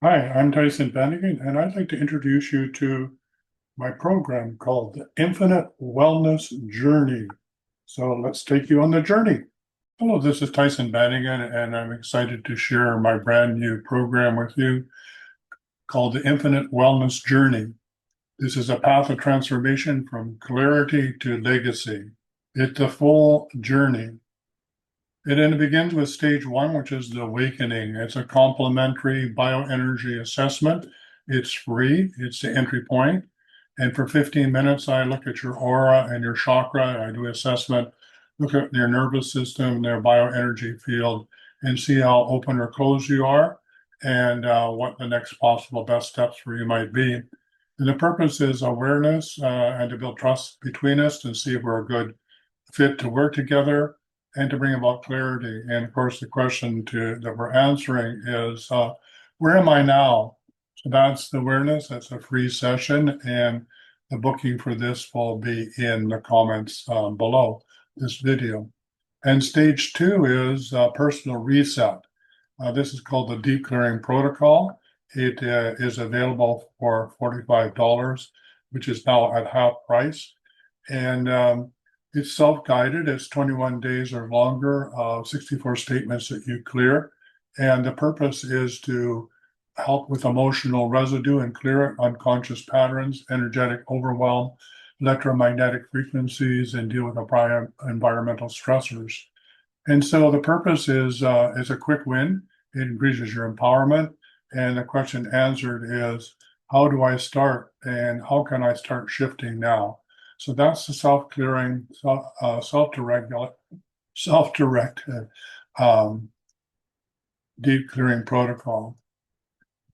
Hi, I'm Tyhson Banighen, and I'd like to introduce you to my program called the Infinite Wellness Journey. So let's take you on the journey. Hello, this is Tyhson Banighen, and I'm excited to share my brand new program with you called the Infinite Wellness Journey. This is a path of transformation from clarity to legacy. It's a full journey. It begins with stage one, which is the awakening. It's a complimentary bioenergy assessment. It's free, it's the entry point. And for 15 minutes, I look at your aura and your chakra. I do assessment, look at your nervous system, their bioenergy field, and see how open or closed you are and what the next possible best steps for you might be. And the purpose is awareness and to build trust between us and see if we're a good fit to work together and to bring about clarity. And of course, the question that we're answering is, where am I now? So that's the awareness. That's a free session, and the booking for this will be in the comments below this video. And stage two is personal reset. This is called the Deep Clearing Protocol. It is available for $45, which is now at half price. And it's self-guided. It's 21 days or longer, 64 statements that you clear. And the purpose is to help with emotional residue and clear unconscious patterns, energetic overwhelm, electromagnetic frequencies, and deal with environmental stressors. And so the purpose is a quick win. It increases your empowerment. And the question answered is, how do I start and how can I start shifting now? So that's the self-clearing, self-directed deep clearing protocol.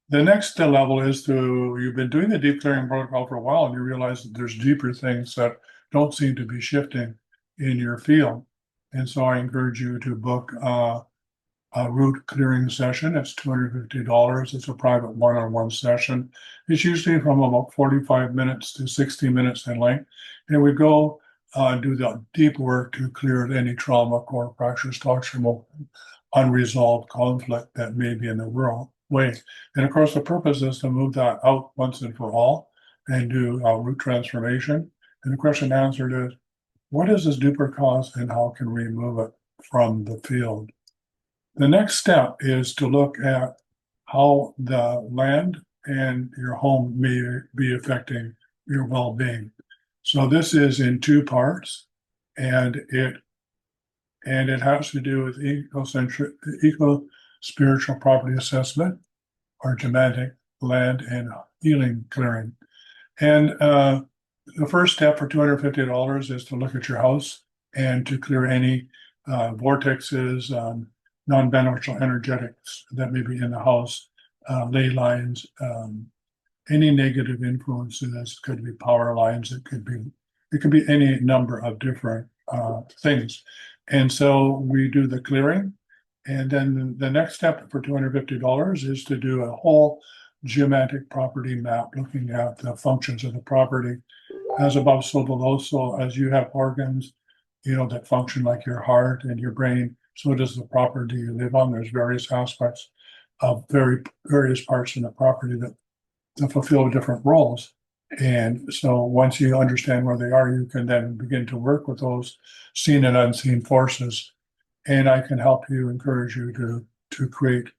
The next level is you've been doing the deep clearing protocol for a while and you realize that there's deeper things that don't seem to be shifting in your field. And so I encourage you to book a root clearing session. It's $250. It's a private one-on-one session. It's usually from about 45 minutes to 60 minutes in length. And we go do the deep work to clear any trauma, core fractures, toxic, unresolved conflict that may be in the world way. And of course, the purpose is to move that out once and for all and do root transformation. And the question answered is, what is this deeper cause and how can we remove it from the field? The next step is to look at how the land and your home may be affecting your well-being. So this is in two parts, and it has to do with eco-spiritual property assessment or genetic land and healing clearing. And the first step for $250 is to look at your house and to clear any vortexes, non-beneficial energetics that may be in the house, ley lines, any negative influences. Could be power lines. It could be any number of different things. And so we do the clearing. And then the next step for $250 is to do a whole geometric property map, looking at the functions of the property as above, so below. So as you have organs, that function like your heart and your brain, so does the property you live on. There's various aspects of various parts in the property that fulfill different roles. And so once you understand where they are, you can then begin to work with those seen and unseen forces. And I can help you, encourage you to create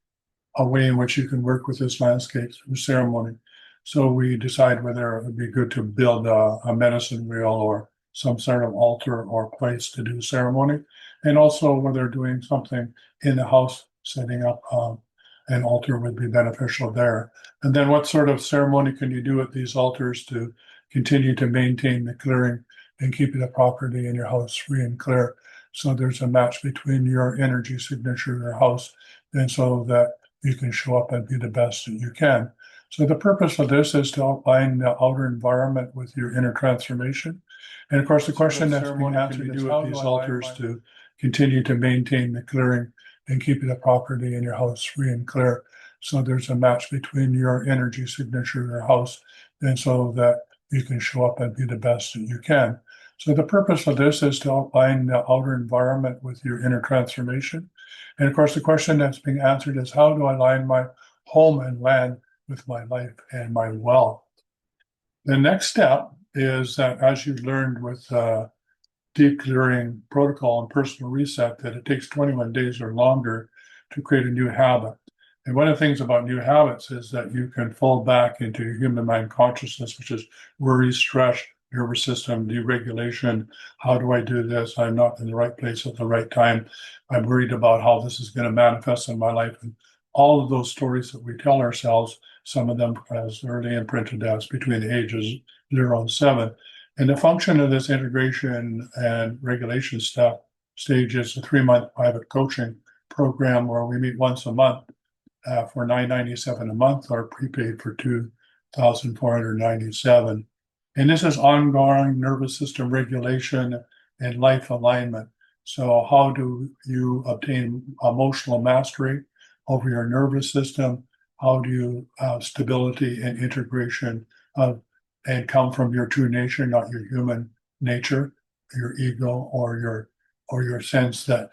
a way in which you can work with this landscape through ceremony. So we decide whether it would be good to build a medicine wheel or some sort of altar or place to do ceremony. And also whether doing something in the house, setting up an altar would be beneficial there. And then what sort of ceremony can you do at these altars to continue to maintain the clearing and keep the property in your house free and clear? So there's a match between your energy signature, your house, and so that you can show up and be the best that you can. So the purpose of this is to outline the outer environment with your inner transformation. And of course, the question that's being answered is how do these altars to continue to maintain the clearing and keep the property in your house free and clear. So there's a match between your energy signature, your house, and so that you can show up and be the best that you can. So the purpose of this is to outline the outer environment with your inner transformation. And of course, the question that's being answered is how do I align my home and land with my life and my wealth. The next step is that, as you learned with deep clearing protocol and personal reset, that it takes 21 days or longer to create a new habit. And one of the things about new habits is that you can fall back into your human mind consciousness, which is worry, stress, nervous system, deregulation. How do I do this? I'm not in the right place at the right time. I'm worried about how this is going to manifest in my life. And all of those stories that we tell ourselves, some of them as early imprinted as between the ages 0 and 7. And the function of this integration and regulation stage is a 3-month private coaching program where we meet once a month for $997 a month, or prepaid for $2,497. And this is ongoing nervous system regulation and life alignment. So how do you obtain emotional mastery over your nervous system? How do you have stability and integration of and come from your true nature, not your human nature, your ego, or your sense that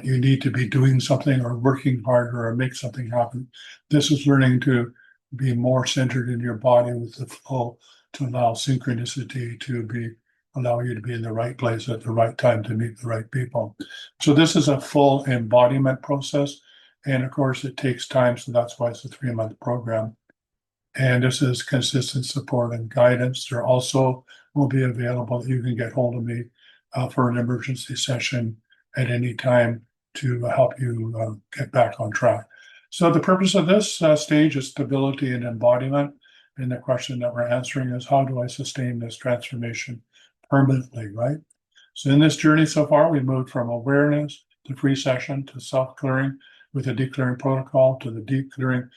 you need to be doing something or working harder or make something happen. This is learning to be more centered in your body with the flow, to allow synchronicity to allow you to be in the right place at the right time to meet the right people. So this is a full embodiment process. And of course, it takes time. So that's why it's a 3-month program. And this is consistent support and guidance. There also will be available. You can get hold of me for an emergency session at any time to help you get back on track. So the purpose of this stage is stability and embodiment. And the question that we're answering is, how do I sustain this transformation permanently, right? So in this journey so far, we moved from awareness to free session to self-clearing with a deep clearing protocol to the deep clearing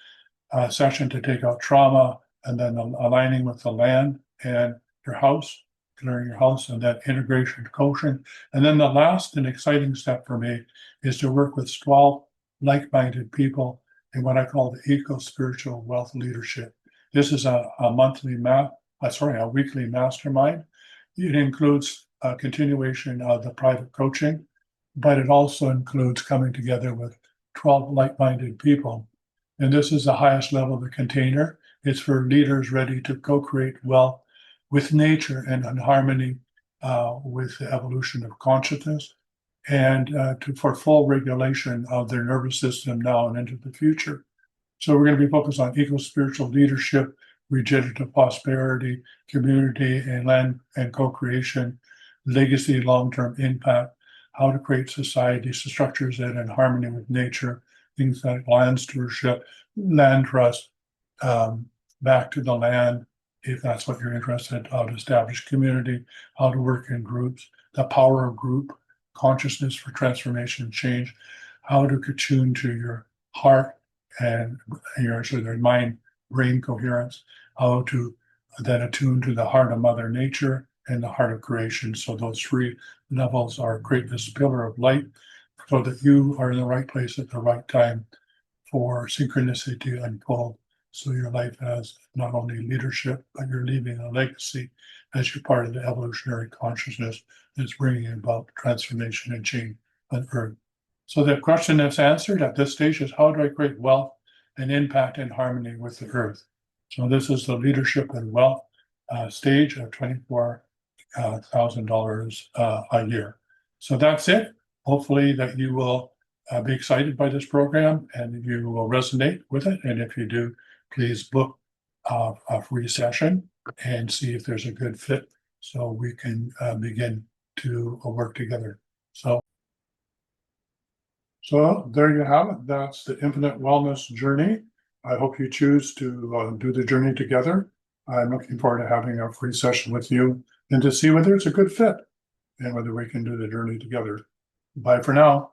session to take out trauma, and then aligning with the land and your house, clearing your house, and then integration coaching. And then the last and exciting step for me is to work with 12 like-minded people in what I call the eco-spiritual wealth leadership. This is a weekly mastermind. It includes a continuation of the private coaching, but it also includes coming together with 12 like-minded people. And this is the highest level of the container. It's for leaders ready to co-create wealth with nature and in harmony with the evolution of consciousness, and for full regulation of their nervous system now and into the future. So we're going to be focused on eco-spiritual leadership, regenerative prosperity, community and land and co-creation, legacy, long-term impact, how to create society structures that are in harmony with nature, things like land stewardship, land trust, back to the land, if that's what you're interested in, how to establish community, how to work in groups, the power of group, consciousness for transformation and change, how to attune to your heart and your mind-brain coherence, how to then attune to the heart of Mother Nature and the heart of creation. So those 3 levels are create this pillar of light so that you are in the right place at the right time for synchronicity to unfold. So your life has not only leadership, but you're leaving a legacy as you're part of the evolutionary consciousness that's bringing about transformation and change on Earth. So the question that's answered at this stage is, how do I create wealth and impact in harmony with the Earth? So this is the leadership and wealth stage of $24,000 a year. So that's it. Hopefully that you will be excited by this program and you will resonate with it. And if you do, please book a free session and see if there's a good fit so we can begin to work together. So there you have it. That's the Infinite Wellness Journey. I hope you choose to do the journey together. I'm looking forward to having a free session with you and to see whether it's a good fit and whether we can do the journey together. Bye for now.